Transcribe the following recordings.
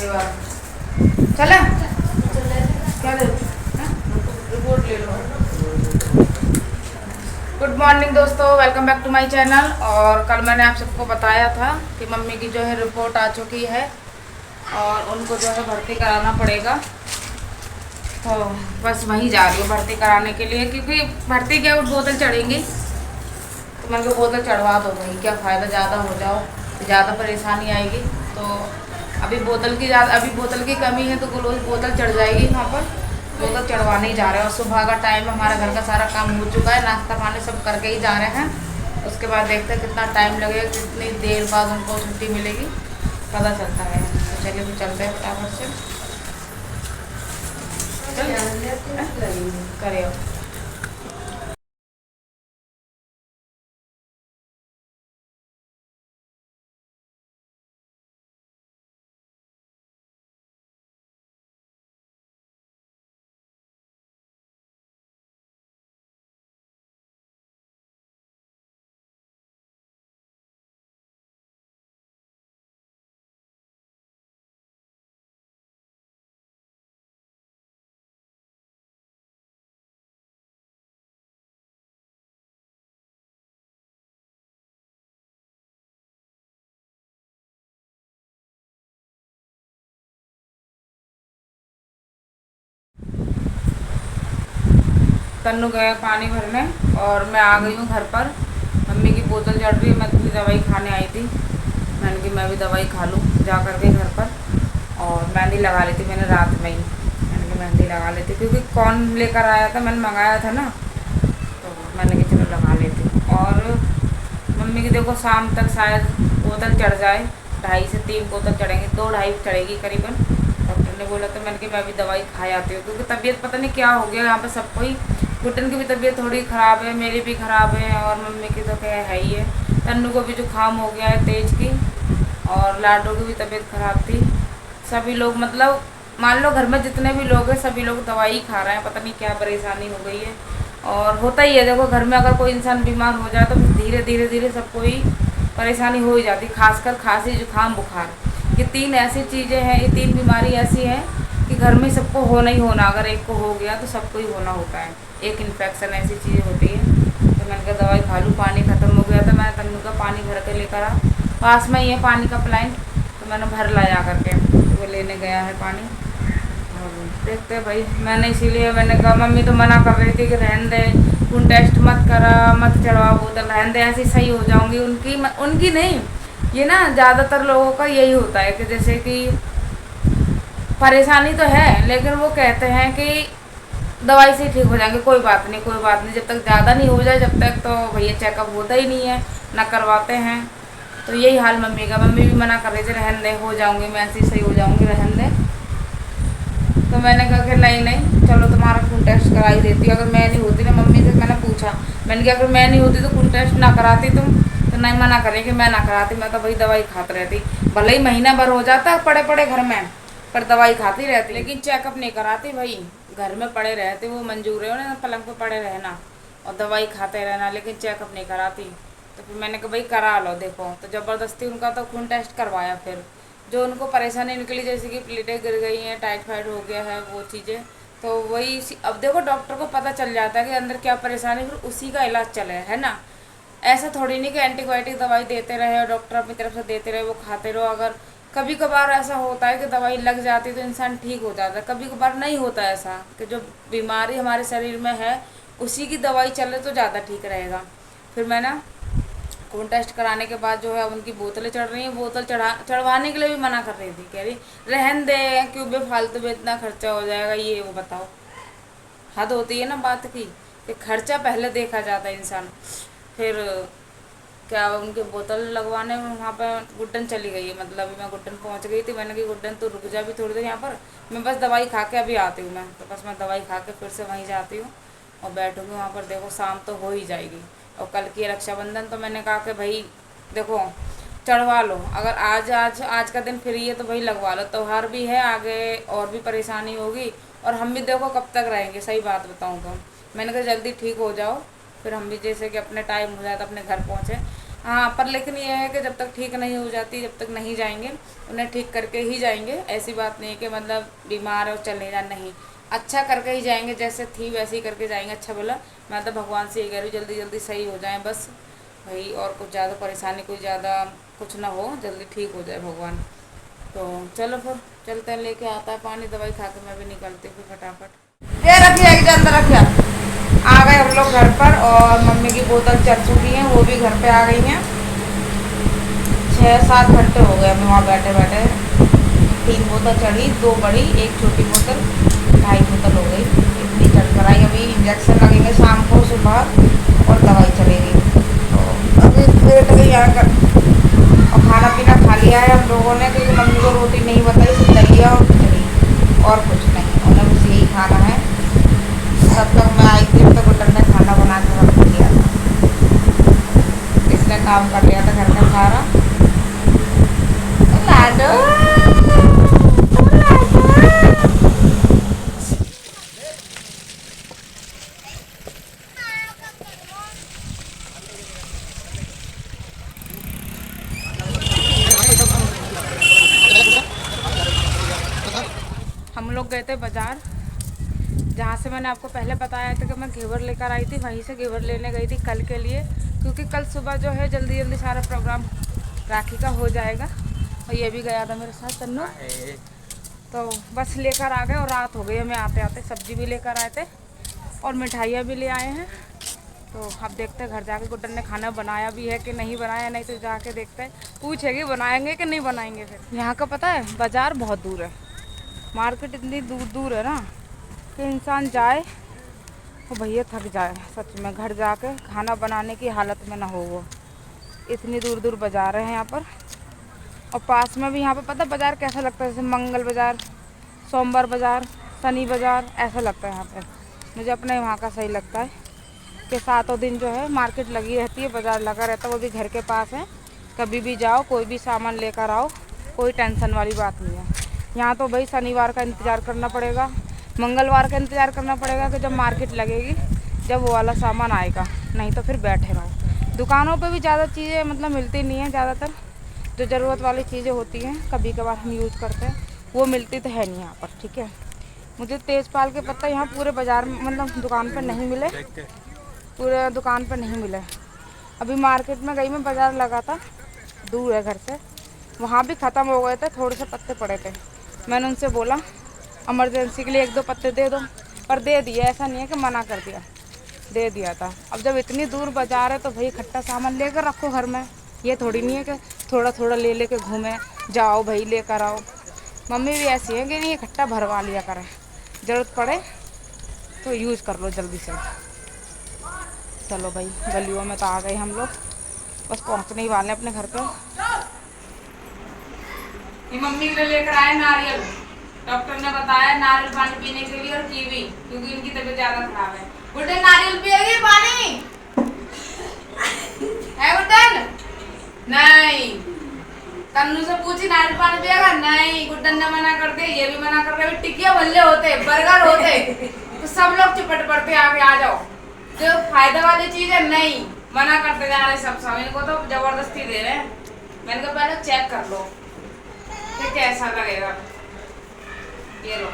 चला क्या ले रिपोर्ट ले लो। गुड मॉर्निंग दोस्तों, welcome back to my channel. और कल मैंने आप सबको बताया था कि मम्मी की जो है रिपोर्ट आ चुकी है और उनको जो है भर्ती कराना पड़ेगा। तो बस वहीं जा रही हूँ भर्ती कराने के लिए, क्योंकि भर्ती क्या बोतल चढ़ेंगी तो मैं को बोतल चढ़वा दो भाई, क्या फ़ायदा, ज़्यादा हो जाओ ज़्यादा परेशानी आएगी। तो अभी बोतल की कमी है तो ग्लूकोज बोतल चढ़ जाएगी वहाँ पर, बोतल चढ़वाने ही जा रहे हैं। और सुबह का टाइम हमारा घर का सारा काम हो चुका है, नाश्ता पानी सब करके ही जा रहे हैं। उसके बाद देखते हैं कितना टाइम लगेगा, कितनी देर बाद उनको छुट्टी मिलेगी, पता चलता है। तो चलिए फिर चलते हैं फटाफट से। करे तन्नू गया पानी भरने और मैं आ गई हूँ घर पर। मम्मी की बोतल चढ़ रही है, मैं अपनी दवाई खाने आई थी। मैंने कि मैं भी दवाई खा लूँ जा कर के घर पर। और मेहंदी लगा ली थी मैंने रात में ही, मैंने कि मेहंदी लगा लेती, क्योंकि कौन लेकर आया था, मैंने मंगाया था ना, तो मैंने कि चलो लगा लेती। और मम्मी की देखो शाम तक शायद बोतल चढ़ जाए, 2.5 से 3 बोतल चढ़ेंगी, 2-2.5 चढ़ेगी करीबन। डॉक्टर ने बोला तो मैंने कि मैं भी दवाई खा आती हूँ, क्योंकि तबीयत पता नहीं क्या हो गया यहाँ पे सबको ही। घुटन की भी तबीयत थोड़ी ख़राब है, मेरी भी ख़राब है, और मम्मी की तो क्या है ही है। तन्नू को भी जुकाम हो गया है तेज की, और लाडो की भी तबीयत ख़राब थी। सभी लोग मतलब मान लो घर में जितने भी लोग हैं सभी लोग दवाई खा रहे हैं, पता नहीं क्या परेशानी हो गई है। और होता ही है, देखो घर में अगर कोई इंसान बीमार हो जाए तो धीरे धीरे धीरे सबको ही परेशानी हो ही जाती, खासकर खांसी जुकाम बुखार। ये 3 ऐसी चीज़ें हैं, ये 3 बीमारी ऐसी हैं कि घर में सबको होना ही होना, अगर एक को हो गया तो सबको ही होना होता है। एक इन्फेक्शन ऐसी चीज़ होती है। तो मैंने कहा दवाई खा लूँ, पानी ख़त्म हो गया था, मैं तन्नू का पानी भर के लेकर आ, पास में ही है पानी का प्लांट, तो मैंने भर लाया करके, तो वो लेने गया है पानी। और देखते हैं भाई, मैंने इसीलिए मैंने कहा, मम्मी तो मना कर रही थी कि रहने दे, खून टेस्ट मत करा, मत चढ़वा बोतल, रहने दे, ऐसी सही हो जाऊंगी। उनकी नहीं, ये ना ज़्यादातर लोगों का यही होता है कि जैसे कि परेशानी तो है लेकिन वो कहते हैं कि दवाई से ठीक हो जाएंगे, कोई बात नहीं कोई बात नहीं, जब तक ज़्यादा नहीं हो जाए जब तक तो भैया चेकअप होता ही नहीं है, ना करवाते हैं। तो यही हाल मम्मी का, मम्मी भी मना कर रही थी रहने दे, हो जाऊंगी मैं, ऐसी सही हो जाऊंगी, रहने दे। तो मैंने कहा कि नहीं नहीं चलो तुम्हारा खून टेस्ट करा ही देती, अगर मैं नहीं होती ना, मम्मी से मैंने पूछा, मैंने कहा अगर मैं नहीं होती तो खून टेस्ट ना कराती तुम, तो नहीं, मना करें कि मैं ना कराती, मैं तो भाई दवाई खाती रहती, भले ही महीना भर हो जाता पड़े पड़े घर में, पर दवाई खाती रहती, लेकिन चेकअप नहीं कराती भाई। घर में पड़े रहते वो मंजूर है उन्हें, पलंग पर पड़े रहना और दवाई खाते रहना, लेकिन चेकअप नहीं कराती। तो फिर मैंने कहा भाई करा लो, देखो, तो ज़बरदस्ती उनका तो खून टेस्ट करवाया। फिर जो उनको परेशानी निकली, जैसे कि प्लेटें गिर गई हैं, टाइफाइड हो गया है, वो चीज़ें, तो वही अब देखो डॉक्टर को पता चल जाता है कि अंदर क्या परेशानी, फिर उसी का इलाज चले, है ना। ऐसा थोड़ी नहीं कि एंटीबायोटिक दवाई देते रहे और डॉक्टर अपनी तरफ से देते रहे, वो खाते रहो। अगर कभी कभार ऐसा होता है कि दवाई लग जाती है तो इंसान ठीक हो जाता है, कभी कभार नहीं होता ऐसा कि जो बीमारी हमारे शरीर में है उसी की दवाई चले तो ज़्यादा ठीक रहेगा। फिर मैं ना खून टेस्ट कराने के बाद जो है उनकी बोतलें चढ़ रही हैं, बोतल चढ़वाने के लिए भी मना कर रही थी, कह रही रहन दे, क्यों बेफालतू में इतना खर्चा हो जाएगा, ये वो बताओ, हद होती है ना बात की, कि खर्चा पहले देखा जाता है इंसान। फिर क्या उनके बोतल लगवाने में वहाँ पर गुड्डन चली गई है, मतलब अभी मैं गुड्डन पहुँच गई थी, मैंने कहा गुड्डन तो रुक जा भी थोड़ी देर यहाँ पर, मैं बस दवाई खा के अभी आती हूँ। मैं तो बस मैं दवाई खा के फिर से वहीं जाती हूँ और बैठूँगी वहाँ पर, देखो शाम तो हो ही जाएगी। और कल की रक्षाबंधन, तो मैंने कहा कि भाई देखो चढ़वा लो, अगर आज का दिन फ्री है तो भाई लगवा लो, त्यौहार भी है आगे और भी परेशानी होगी, और हम भी देखो कब तक रहेंगे, सही बात बताऊँ तो। मैंने कहा जल्दी ठीक हो जाओ, फिर हम भी जैसे कि अपने टाइम हो जाए तो अपने घर पहुँचे। हाँ, पर लेकिन ये है कि जब तक ठीक नहीं हो जाती, जब तक नहीं जाएंगे, उन्हें ठीक करके ही जाएंगे। ऐसी बात नहीं है कि मतलब बीमार है और चलने जाना, नहीं, अच्छा करके ही जाएंगे, जैसे थी वैसे ही करके जाएंगे। अच्छा बोला, मैं तो भगवान से ये कह रही हूँ जल्दी जल्दी सही हो जाए बस भाई, और कुछ ज़्यादा परेशानी, कोई ज़्यादा कुछ ना हो, जल्दी ठीक हो जाए भगवान। तो चलो फिर चलते हैं, लेके आता है पानी, दवाई खा के मैं भी निकलती हूँ फिर फटाफट। ये रखिए एक अंदर रखिए। आ गए हम लोग घर पर और मम्मी की बोतल चढ़ चुकी हैं, वो भी घर पे आ गई हैं। 6-7 घंटे हो गए हमें वहाँ बैठे बैठे। 3 बोतल चढ़ी, 2 बड़ी, 1 छोटी बोतल, 2.5 बोतल हो गई। इतनी चढ़ कर आई। अभी इंजेक्शन लगेंगे शाम को, सुबह, और दवाई चलेगी। तो अभी लेट गई आकर, और खाना पीना खा लिया है हम लोगों ने, क्योंकि मम्मी को रोटी नहीं बताई, सिर्फ दलिया और खिचड़ी, और कुछ नहीं, उन्हें बस यही खाना है। तब तक मैं आई थी तो गुड्डन ने खाना बना के रख दिया था, इसने काम कर लिया था घर का सारा। लाडो, हम लोग गए थे बाज़ार, जहाँ से मैंने आपको पहले बताया था कि मैं घेवर लेकर आई थी, वहीं से घेवर लेने गई थी कल के लिए, क्योंकि कल सुबह जो है जल्दी जल्दी सारा प्रोग्राम राखी का हो जाएगा। और ये भी गया था मेरे साथ तन्नू, तो बस लेकर आ गए, और रात हो गई हमें आते आते। सब्जी भी लेकर आए थे और मिठाइयाँ भी ले आए हैं। तो अब देखते हैं घर जाके गुड्डन ने खाना बनाया भी है कि नहीं बनाया, नहीं तो जाके देखते हैं, पूछेगी बनाएंगे कि नहीं बनाएंगे। फिर यहाँ का पता है, बाज़ार बहुत दूर है, मार्केट इतनी दूर दूर है ना कि इंसान जाए तो भैया थक जाए सच में, घर जाके खाना बनाने की हालत में ना हो वो। इतनी दूर दूर बाज़ार है यहाँ पर। और पास में भी यहाँ पर पता बाज़ार कैसा लगता है, जैसे मंगल बाज़ार, सोमवार बाज़ार, शनि बाज़ार, ऐसा लगता है यहाँ पे। मुझे अपने वहाँ का सही लगता है कि 7 दिन जो है मार्केट लगी रहती है, बाज़ार लगा रहता है, वो भी घर के पास है। कभी भी जाओ, कोई भी सामान लेकर आओ, कोई टेंशन वाली बात नहीं है। यहाँ तो भाई शनिवार का इंतज़ार करना पड़ेगा, मंगलवार का इंतज़ार करना पड़ेगा कि जब मार्केट लगेगी, जब वो वाला सामान आएगा, नहीं तो फिर बैठे रहो। दुकानों पे भी ज़्यादा चीज़ें मतलब मिलती नहीं हैं, ज़्यादातर जो ज़रूरत वाली चीज़ें होती हैं कभी कभार हम यूज़ करते हैं, वो मिलती तो है नहीं यहाँ पर। ठीक है, मुझे तेज़पाल के पत्ता यहाँ पूरे बाज़ार में मतलब दुकान पर नहीं मिले, पूरे दुकान पर नहीं मिले। अभी मार्केट में गई मैं, बाज़ार लगा था, दूर है घर से, वहाँ भी ख़त्म हो गए थे, थोड़े से पत्ते पड़े थे। मैंने उनसे बोला इमरजेंसी के लिए 1-2 पत्ते दे दो, पर दे दिया, ऐसा नहीं है कि मना कर दिया, दे दिया था। अब जब इतनी दूर बाज़ार है तो भाई इकट्ठा सामान लेकर रखो घर में, ये थोड़ी नहीं है कि थोड़ा थोड़ा ले लेके घूमें, जाओ भाई लेकर आओ। मम्मी भी ऐसी है कि नहीं, इकट्ठा भरवा लिया करें, ज़रूरत पड़े तो यूज़ कर लो जल्दी से। चलो भाई, गलियों में तो आ गए हम लोग, बस पहुंचने ही वाले हैं अपने घर पे। ये मम्मी के लिए लेकर आए नारियल, डॉक्टर ने बताया नारियल पानी पीने के लिए, और कीवी, क्योंकि इनकी तबीयत ज्यादा खराब है। गुड्डन नारियल पिएगी पानी है गुड्डन? नहीं। तन्नू से पूछी नारियल पानी पिएगा, नहीं, गुड्डन ने मना कर दिया, ये भी मना कर दिया। टिकिया भल्ले होते, बर्गर होते तो सब लोग चिपट पड़ते आगे आ जाओ, जो फायदा वाली चीज है नहीं, मना करते जा रहे सब इनको तो जबरदस्ती दे रहे हैं। मैंने कहा पहले चेक कर लो कि कैसा लगेगा, ये लो,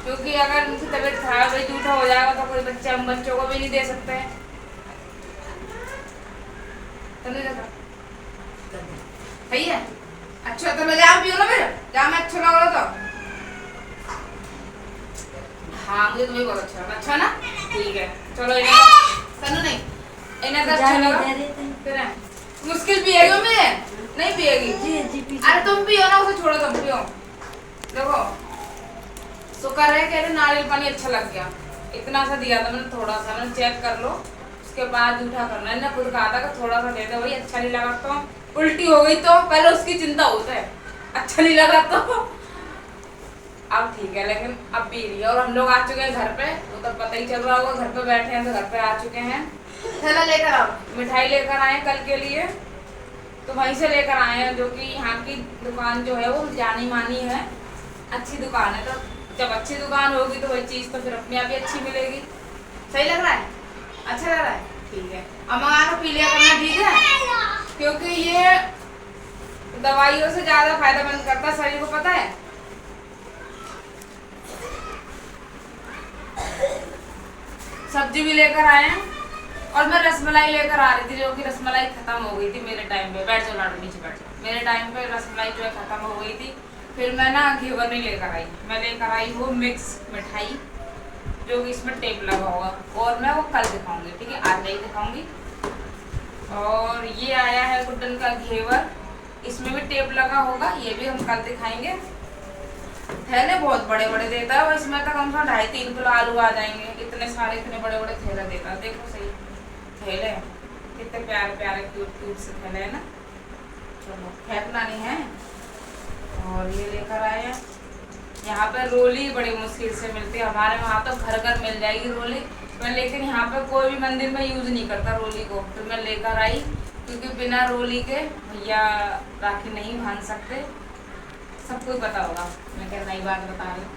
क्योंकि अगर उनकी तबीयत खराब है, जूठा हो जाएगा तो कोई बच्चे हम बच्चों को भी नहीं दे सकते हैं। तो नहीं देखा सही है, अच्छा तो ले जाओ, पियो ना फिर, जहाँ मैं अच्छा लग रहा तो। हाँ मुझे तुम्हें बहुत अच्छा लगा, अच्छा ना, ठीक है चलो। इन्हें सनु नहीं, इन्हें तो अच्छा लगा, फिर मुश्किल पिएगी मैं नहीं पिएगी, अरे तुम पियो ना, उसे छोड़ो, तुम पियो। देखो शुक्र है कि नारियल पानी अच्छा लग गया, इतना सा दिया था मैंने, थोड़ा सा, मैंने चेक कर लो, उसके बाद जूठा करना है ना, खुद कहा था कि थोड़ा सा दे दो भाई, अच्छा नहीं लगा तो उल्टी हो गई तो पहले उसकी चिंता होता है, अच्छा नहीं लगा तो। अब ठीक है, लेकिन अब पी रही है। और हम लोग आ चुके हैं घर पे, वो तो पता ही चल रहा होगा, घर पे बैठे हैं तो घर पे आ चुके हैं। थैला लेकर आओ, मिठाई लेकर आए कल के लिए, तो वहीं से लेकर आए हैं, जो कि यहाँ की दुकान जो है वो जानी मानी है, अच्छी दुकान है। तो जब अच्छी दुकान होगी तो वही चीज़ तो फिर अपने आप ही अच्छी मिलेगी। सही लग रहा है, अच्छा लग रहा है, ठीक है, अब मंगा लो, पी लिया करना, ठीक है। क्योंकि ये दवाइयों से ज्यादा फायदेमंद करता है शरीर को, पता है। सब्जी भी लेकर आए हैं और मैं रसमलाई लेकर आ रही थी, जो कि रसमलाई खत्म हो गई थी मेरे टाइम पे। बैठ जाओ लाडू, नीचे बैठ जाओ। मेरे टाइम पे रसमलाई जो है खत्म हो गई थी। फिर मैं ना घेवर नहीं लेकर आई, मैं लेकर आई वो मिक्स मिठाई, जो कि इसमें टेप लगा होगा, और मैं वो कल दिखाऊंगी, ठीक है, आज नहीं दिखाऊंगी। और ये आया है गुड्डन का घेवर, इसमें भी टेप लगा होगा, ये भी हम कल दिखाएंगे। थैले बहुत बड़े बड़े देता है, और इसमें तक हम 2.5-3 किलो आलू आ जाएंगे। इतने सारे इतने बड़े बड़े थैले देता है, देखो सही थैले हैं, कितने प्यारे प्यारे क्यूट क्यूट से थैले है ना। चलो फेंकना नहीं है। और ये लेकर आए हैं, यहाँ पे रोली बड़ी मुश्किल से मिलती है, हमारे वहाँ तो घर घर मिल जाएगी रोली, मैं लेकिन यहाँ पे कोई भी मंदिर में यूज नहीं करता रोली को। फिर मैं लेकर आई, क्योंकि बिना रोली के भैया राखी नहीं बांध सकते, सबको ही पता होगा, मैं क्या नई बात बता रही हूँ।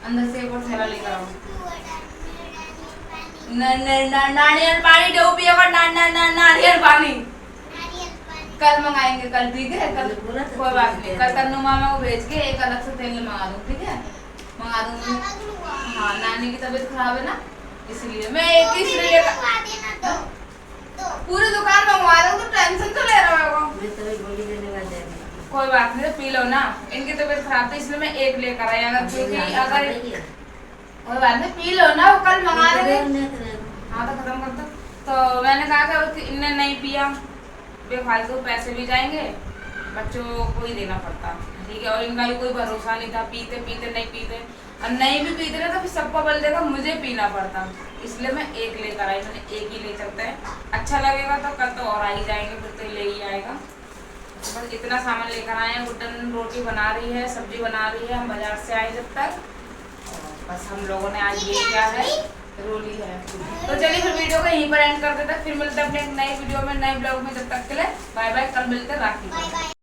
अंदर से एक और थैला लेकर आओ। नारियल पानी दो पिएगा, नारियल पानी कल मंगाएंगे, कल, ठीक है, कल कोई बात नहीं, कल तन्नू मामा को भेज के एक अलग से तेल मंगा दूँ, ठीक है, मंगा दूंगी। हाँ, नानी की तबीयत खराब है ना, इसलिए मैं एक ही इसलिए पूरी दुकान मंगवा दूँ, तो टेंशन तो ले रहा होगा। कोई बात नहीं, तो पी लो ना, इनकी तबीयत खराब थी इसलिए मैं एक लेकर आई, अगर क्योंकि अगर कोई बात नहीं पी लो ना, वो कल मंगा देंगे। हाँ तो खत्म कर दो। तो मैंने कहा कि इनने नहीं पिया, बेफालतू पैसे भी जाएंगे, बच्चों को ही देना पड़ता, ठीक है, और इनका भी कोई भरोसा नहीं था, पीते पीते नहीं पीते, और नहीं भी पीते ना तो फिर सबको बोल देगा मुझे पीना पड़ता, इसलिए मैं एक लेकर आई, मैंने एक ही ले चलते हैं, अच्छा लगेगा तो कल तो और आ ही जाएंगे, फिर तो ले ही आएगा। तो बस इतना सामान लेकर आए हैं। गुड्डन रोटी बना रही है, सब्जी बना रही है, हम बाजार से आए जब तक, बस हम लोगों ने आज ये क्या है, रोली है। तो चलिए फिर वीडियो को यहीं पर एंड कर देते हैं, फिर मिलते हैं अपने एक नई वीडियो में, नए ब्लॉग में, जब तक के लिए बाय बाय, कल मिलते हैं राखी।